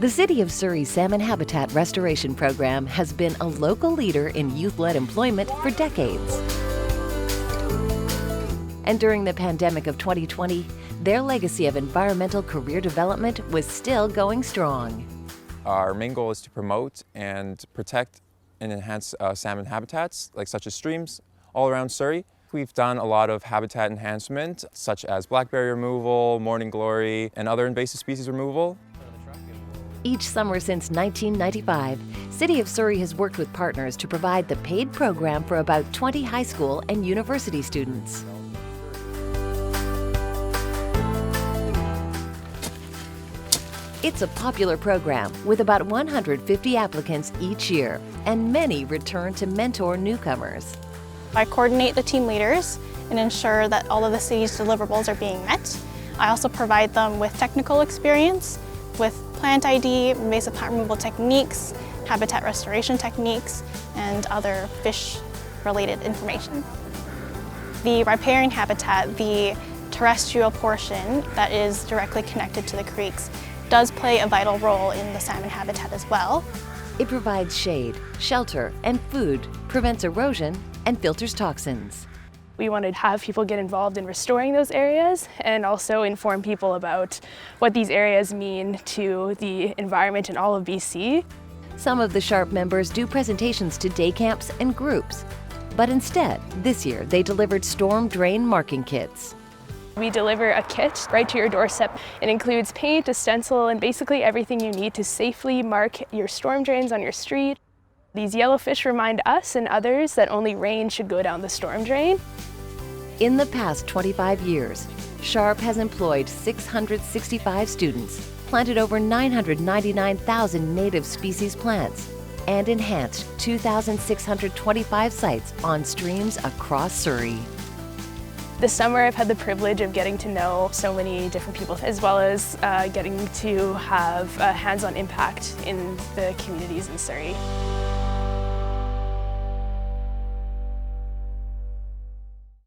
The City of Surrey's Salmon Habitat Restoration Program has been a local leader in youth-led employment for decades. And during the pandemic of 2020, their legacy of environmental career development was still going strong. Our main goal is to promote and protect and enhance salmon habitats, such as streams, all around Surrey. We've done a lot of habitat enhancement, such as blackberry removal, morning glory, and other invasive species removal. Each summer since 1995, City of Surrey has worked with partners to provide the paid program for about 20 high school and university students. It's a popular program with about 150 applicants each year, and many return to mentor newcomers. I coordinate the team leaders and ensure that all of the city's deliverables are being met. I also provide them with technical experience, with plant ID, invasive plant removal techniques, habitat restoration techniques, and other fish-related information. The riparian habitat, the terrestrial portion that is directly connected to the creeks, does play a vital role in the salmon habitat as well. It provides shade, shelter, and food, prevents erosion, and filters toxins. We want to have people get involved in restoring those areas and also inform people about what these areas mean to the environment in all of BC. Some of the SHaRP members do presentations to day camps and groups, but instead, this year they delivered storm drain marking kits. We deliver a kit right to your doorstep. It includes paint, a stencil, and basically everything you need to safely mark your storm drains on your street. These yellowfish remind us and others that only rain should go down the storm drain. In the past 25 years, SHaRP has employed 665 students, planted over 999,000 native species plants, and enhanced 2,625 sites on streams across Surrey. This summer I've had the privilege of getting to know so many different people, as well as getting to have a hands-on impact in the communities in Surrey.